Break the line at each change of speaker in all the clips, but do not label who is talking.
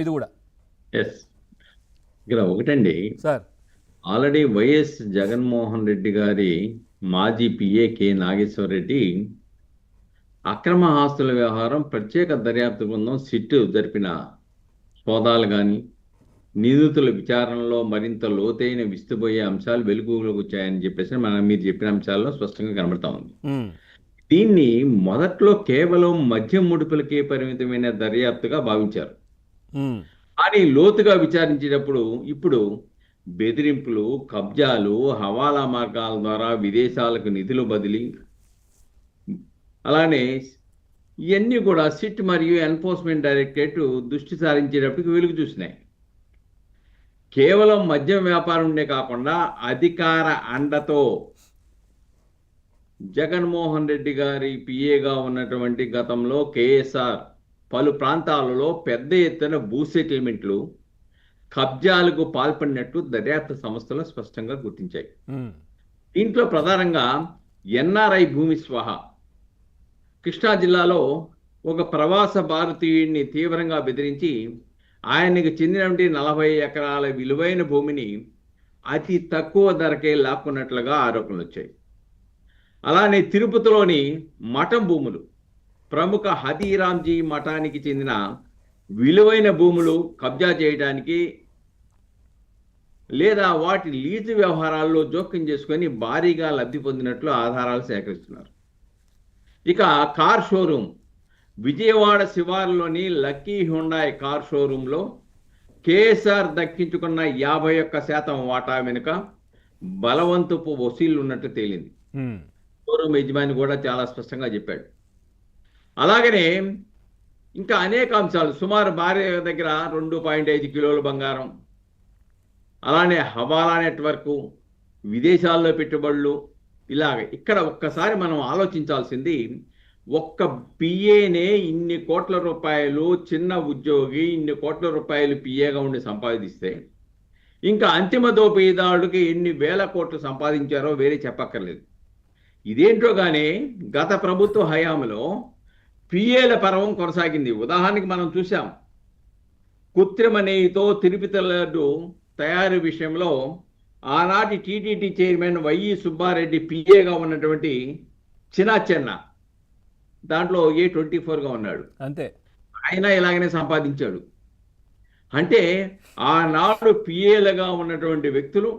ఇది కూడా.
ఎస్. ఇక్కడ ఒకటండి,
sir
already YS Jaganmohan Reddy గారి మాజీ పిఏ కె నాగేశ్వర రెడ్డి అక్రమ ఆస్తుల వ్యవహారం ప్రత్యేక దర్యాప్తు బృందం సిట్ జరిపిన సోదాలు కానీ నిందితుల విచారణలో మరింత లోతైన విస్తుపోయే అంశాలు వెలుగులోకి వచ్చాయని చెప్పేసి మీరు చెప్పిన అంశాల్లో స్పష్టంగా కనబడతా ఉంది. దీన్ని మొదట్లో కేవలం మద్యం ముడుపులకే పరిమితమైన దర్యాప్తుగా భావించారు. కానీ లోతుగా విచారించేటప్పుడు ఇప్పుడు బెదిరింపులు, కబ్జాలు, హవాలా మార్గాల ద్వారా విదేశాలకు నిధులు బదిలీ, అలానే ఇవన్నీ కూడా సిట్ మరియు ఎన్ఫోర్స్మెంట్ డైరెక్టరేట్ దృష్టి సారించేటప్పటికి వెలుగు చూసినాయి. కేవలం మద్యం వ్యాపారం ఉండే కాకుండా అధికార అండతో జగన్మోహన్ రెడ్డి గారి పిఏగా ఉన్నటువంటి గతంలో కేఎస్ఆర్ పలు ప్రాంతాలలో పెద్ద ఎత్తున భూ సెటిల్మెంట్లు, కబ్జాలకు పాల్పడినట్టు దర్యాప్తు సంస్థలు స్పష్టంగా గుర్తించాయి. దీంట్లో ప్రధానంగా ఎన్ఆర్ఐ భూమి స్వాహ కృష్ణా జిల్లాలో ఒక ప్రవాస భారతీయుడిని తీవ్రంగా బెదిరించి ఆయనకు చెందినటువంటి 40 ఎకరాల విలువైన భూమిని అతి తక్కువ ధరకే లాక్కున్నట్లుగా ఆరోపణలు వచ్చాయి. అలానే తిరుపతిలోని మఠం భూములు, ప్రముఖ హతీరాంజీ మఠానికి చెందిన విలువైన భూములు కబ్జా చేయడానికి లేదా వాటి లీజు వ్యవహారాల్లో జోక్యం చేసుకొని భారీగా లబ్ధి పొందినట్లు ఆధారాలు సేకరిస్తున్నారు. ఇక కార్ షోరూమ్, విజయవాడ శివారులోని లక్కీ హ్యుండాయ్ కార్ షోరూంలో కేఎస్ఆర్ దక్కించుకున్న 51% వాటా వెనుక బలవంతపు వసూళ్లు ఉన్నట్టు తేలింది. షోరూమ్ యజమాని కూడా చాలా స్పష్టంగా చెప్పాడు. అలాగనే ఇంకా అనేక అంశాలు, సుమారు భార్య దగ్గర 2.5 కిలోల బంగారం, అలానే హవాలా నెట్వర్కు, విదేశాల్లో పెట్టుబడులు, ఇలాగ ఇక్కడ ఒక్కసారి మనం ఆలోచించాల్సింది, ఒక్క పిఏనే ఇన్ని కోట్ల రూపాయలు, చిన్న ఉద్యోగి ఇన్ని కోట్ల రూపాయలు పిఏగా ఉండి సంపాదిస్తే ఇంకా అంతిమ దోపిడీదారుడికి ఎన్ని వేల కోట్లు సంపాదించారో వేరే చెప్పక్కర్లేదు. ఇదేంటో కానీ గత ప్రభుత్వ హయాంలో పిఏల పర్వం కొనసాగింది. ఉదాహరణకి మనం చూసాం, కృత్రిమ నెయ్యితో తిరుపతి లడ్డు తయారీ విషయంలో ఆనాటి టీటీడీ చైర్మన్ వైఈ సుబ్బారెడ్డి పిఏగా ఉన్నటువంటి చిన్న దాంట్లో A24గా ఉన్నాడు. అంతే, ఆయన ఇలాగనే సంపాదించాడు. అంటే ఆనాడు పిఏలుగా ఉన్నటువంటి వ్యక్తులు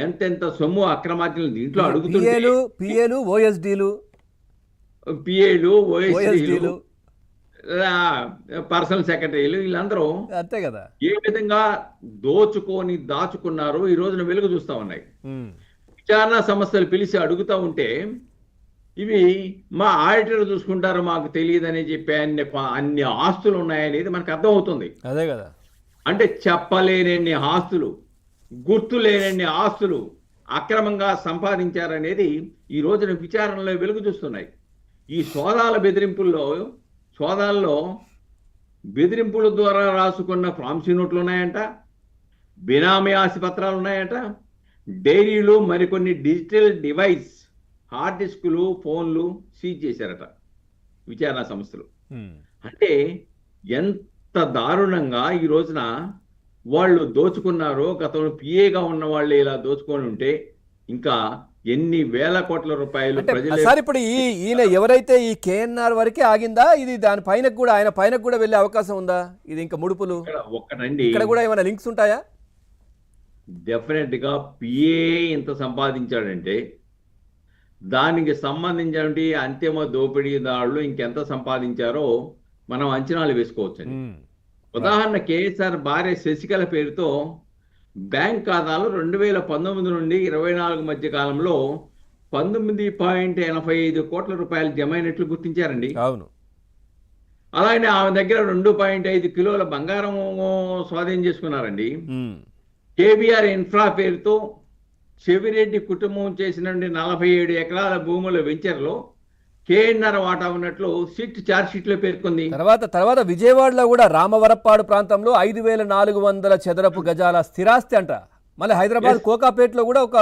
ఎంతెంత సొమ్ము అక్రమార్జనలు దీంట్లో అడుగుతున్నారు.
పిఏలు, ఓఎస్డీలు,
పర్సనల్ సెక్రటరీలు, వీళ్ళందరూ
అంతే కదా,
ఏ విధంగా దాచుకున్నారో ఈ రోజున వెలుగు చూస్తా ఉన్నాయి. విచారణ సంస్థలు పిలిచి అడుగుతా ఉంటే ఇవి మా ఆడిటర్ చూసుకుంటారు, మాకు తెలియదని చెప్పి అన్ని ఆస్తులు ఉన్నాయనేది మనకు అర్థమవుతుంది.
అదే కదా,
అంటే చెప్పలేనన్ని ఆస్తులు, గుర్తు లేనన్ని ఆస్తులు అక్రమంగా సంపాదించారనేది ఈ రోజున విచారణలో వెలుగు చూస్తున్నాయి. ఈ సోదాల్లో బెదిరింపుల ద్వారా రాసుకున్న ప్రామిసరీ నోట్లు ఉన్నాయంట, బినామీ ఆస్తిపత్రాలు ఉన్నాయంట, డైరీలు, మరికొన్ని డిజిటల్ డివైస్, హార్డ్ డిస్కులు, ఫోన్లు సీజ్ చేశారట విచారణ సంస్థలు. అంటే ఎంత దారుణంగా ఈ రోజున వాళ్ళు దోచుకున్నారో, గతంలో పిఏగా ఉన్న వాళ్ళు ఇలా దోచుకొని ఉంటే ఇంకా ఎన్ని వేల కోట్ల రూపాయలు ప్రజలు.
సార్ ఇప్పుడు ఈయన ఎవరైతే ఈ కేఎన్ఆర్ వరకే ఆగిందా, ఇది దాని పైన కూడా, ఆయన పైన కూడా వెళ్ళే అవకాశం ఉందా? ఇది ఇంకా ముడుపులు
ఒక్కటండి,
ఇక్కడ కూడా ఏమైనా లింక్స్ ఉంటాయా?
డెఫినెట్ గా పిఏ ఇంత సంపాదించాడంటే దానికి సంబంధించినటువంటి అంతిమ దోపిడీదారులు ఇంకెంత సంపాదించారో మనం అంచనాలు వేసుకోవచ్చండి. ఉదాహరణ, కేఎస్ఆర్ భార్య శశికళ పేరుతో బ్యాంక్ ఖాతాలు 2019 నుండి 24 మధ్య కాలంలో 19.85 కోట్ల రూపాయలు జమ అయినట్లు గుర్తించారండి.
అవును.
అలాగే ఆమె దగ్గర 2.5 కిలోల బంగారం స్వాధీనం చేసుకున్నారండి. కేబిఆర్ ఇన్ఫ్రా పేరుతో చెవిరెడ్డి కుటుంబం చేసిన 47 ఎకరాల భూముల వెంచర్లో కేఎన్ఆర్ వాటా ఉన్నట్లు సిట్ ఛార్జ్ షీట్ లో పేర్కొంది.
తర్వాత విజయవాడలో కూడా రామవరప్పాడు ప్రాంతంలో 5,400 చదరపు గజాల స్థిరాస్తి అంట. మళ్ళీ హైదరాబాద్ కోకాపేటలో కూడా ఒక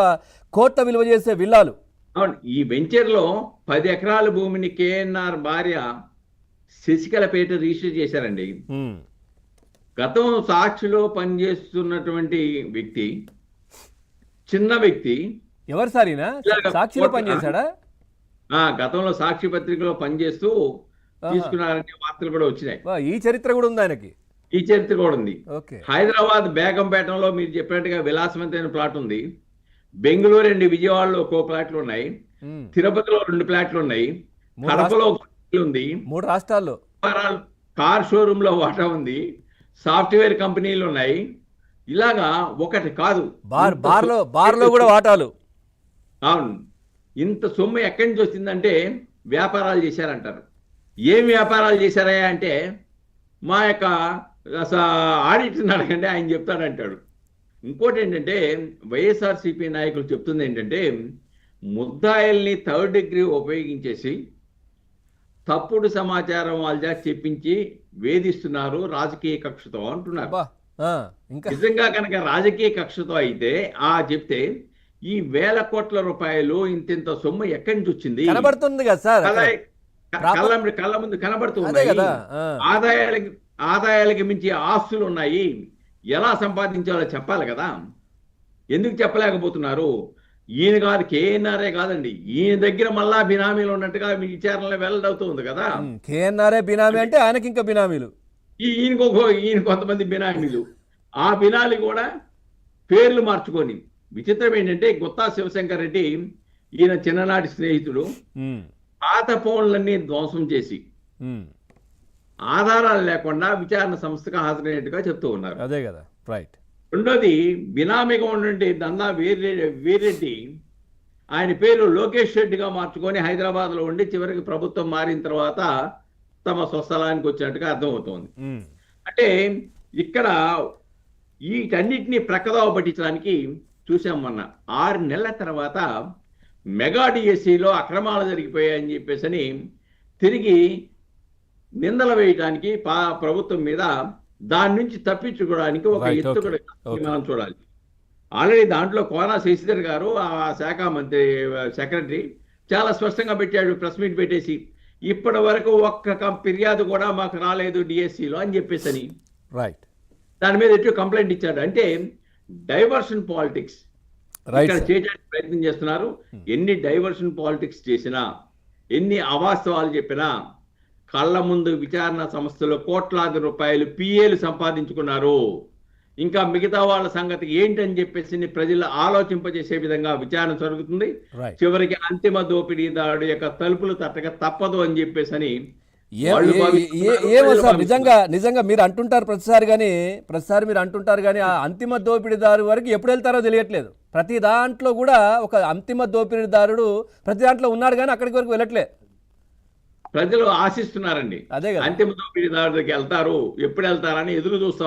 కోట్ల విలువ చేసే విల్లాలు.
అవును, ఈ వెంచర్ లో 10 ఎకరాల భూమిని కేఎన్ఆర్ భార్య శశికళ పేట రిజిస్టర్ చేశారండి. గతం సాక్షిలో పనిచేస్తున్నటువంటి వ్యక్తి, చిన్న వ్యక్తి,
ఎవరు సార్ ఈయన?
ఇలాగ
సాక్షిలో
కోట్ల-
పనిచేశాడా?
గతంలో సాక్షి పత్రికలో పనిచేస్తూ తీసుకున్నారనే వార్తలు కూడా వచ్చినాయి.
వా, ఈ చరిత్ర కూడా ఉంది ఆయనకి.
ఈ చరిత్ర కూడా ఉంది.
ఓకే.
హైదరాబాద్ బేగంపేటలో మీరు చెప్పినట్టుగా విలాసవంతమైన ప్లాట్ ఉంది. బెంగళూరు అండ్ విజయవాడలో ఒక్కో ప్లాట్లు ఉన్నాయి.
ఉమ్.
తిరుపతిలో 2 ప్లాట్లు ఉన్నాయి.
మూడు
కడపలో ఒక ప్లాట్ ఉంది.
3 రాష్ట్రాల్లో.
కార్ షోరూమ్ లో వాటా ఉంది. సాఫ్ట్వేర్ కంపెనీలు ఉన్నాయి. ఇలాగా ఒకటి కాదు,
బార్లో కూడా వాటాలు.
అవును. ఇంత సొమ్ము ఎక్కడి నుంచి వచ్చిందంటే వ్యాపారాలు చేశారంటారు. ఏం వ్యాపారాలు చేశారా అంటే మా యొక్క ఆడిటర్ని అడగండి, ఆయన చెప్తాడంటాడు. ఇంకోటి ఏంటంటే వైఎస్ఆర్సీపీ నాయకులు చెప్తుంది ఏంటంటే ముద్దాయిల్ని 3rd డిగ్రీ ఉపయోగించేసి తప్పుడు సమాచారం వాళ్ళ చేత చెప్పించి వేధిస్తున్నారు రాజకీయ కక్షతో అంటున్నారు.
అబ్బా, ఇంకా
నిజంగా కనుక రాజకీయ కక్షతో అయితే చెప్తే ఈ వేల కోట్ల రూపాయలు ఇంత సొమ్ము ఎక్కడి నుంచి వచ్చింది?
కనబడుతుంది కదా సార్.
కళ్ళ ముందు కనబడుతూ
అదే
ఉన్నాయి.
కదా.
ఆదాయాలకి మించి ఆస్తులు ఉన్నాయి. ఎలా సంపాదించాలో చెప్పాలి కదా. ఎందుకు చెప్పలేకపోతున్నారు? ఈయన కాదు, కేఎన్ఆర్ఏ కాదండి, ఈయన దగ్గర మళ్ళా బినామీలు ఉన్నట్టుగా మీ విచారణలో వెల్లడవుతుంది కదా.
కేఎన్ఆర్ఏ బినామీ అంటే ఆయనకి ఇంకా బినామీలు.
ఈయన కొంతమంది బినామీలు, ఆ బినాలు కూడా పేర్లు మార్చుకొని. విచిత్రం ఏంటంటే గుత్తా శివశంకర్ రెడ్డి ఈయన చిన్ననాటి స్నేహితుడు.
ఉమ్.
పాత ఫోన్లన్నీ ధ్వంసం చేసి
ఉమ్.
ఆధారాలు లేకుండా విచారణ సంస్థకు హాజరైనట్టుగా చెప్తూ ఉన్నారు.
అదే కదా, రైట్.
రెండోది బినామీగా ఉన్నటువంటి దందా వీర్రెడ్డి, ఆయన పేరు లోకేష్ రెడ్డిగా మార్చుకొని హైదరాబాద్లో ఉండి చివరికి ప్రభుత్వం మారిన తర్వాత తమ స్వస్థలానికి వచ్చినట్టుగా అర్థమవుతోంది.
ఉమ్.
అంటే ఇక్కడ వీటన్నిటినీ ప్రక్కదోవ పట్టించడానికి చూసాం. మొన్న 6 నెలల తర్వాత మెగా డిఎస్సిలో అక్రమాలు జరిగిపోయాయని చెప్పేసి తిరిగి నిందలు వేయడానికి ప్రభుత్వం మీద, దాని నుంచి తప్పించుకోవడానికి ఒక
Right,
ఎత్తుగడ
okay.
మనం చూడాలి. ఆల్రెడీ దాంట్లో కోనా శశిధర్ గారు, ఆ శాఖ మంత్రి సెక్రటరీ చాలా స్పష్టంగా పెట్టాడు, ప్రెస్ మీట్ పెట్టేసి ఇప్పటి వరకు ఒక్క ఫిర్యాదు కూడా మాకు రాలేదు డిఎస్సిలో అని చెప్పేసి
రైట్.
దాని మీద ఎటు కంప్లైంట్ ఇచ్చాడు. అంటే డైవర్షన్ పాలిటిక్స్ ఇక్కడ చేయడానికి ప్రయత్నం చేస్తున్నారు. ఎన్ని డైవర్షన్ పాలిటిక్స్ చేసినా, ఎన్ని అవాస్తవాలు చెప్పినా, కళ్ళ ముందు విచారణ సంస్థలో కోట్లాది రూపాయలు పిఏలు సంపాదించుకున్నారు. ఇంకా మిగతా వాళ్ళ సంగతి ఏంటని చెప్పేసి ప్రజలు ఆలోచింపజేసే విధంగా విచారణ జరుగుతుంది. చివరికి అంతిమ దోపిడీదారుడు యొక్క తలుపులు తట్టక తప్పదు అని చెప్పేసి
ఏమో సార్, నిజంగా మీరు అంటుంటారు ప్రతిసారి మీరు అంటుంటారు కానీ ఆ అంతిమ దోపిడీదారు వరకు ఎప్పుడు వెళ్తారో తెలియట్లేదు. ప్రతి దాంట్లో కూడా ఒక అంతిమ దోపిడీదారుడు ప్రతి దాంట్లో ఉన్నాడు కానీ అక్కడికి వరకు వెళ్ళట్లేదు.
ప్రజలు ఆశిస్తున్నారండి.
అదే కదా,
అంతిమ దోపిడీదారు దగ్గరికి వెళ్తారు, ఎప్పుడు వెళ్తారని ఎదురు చూస్తా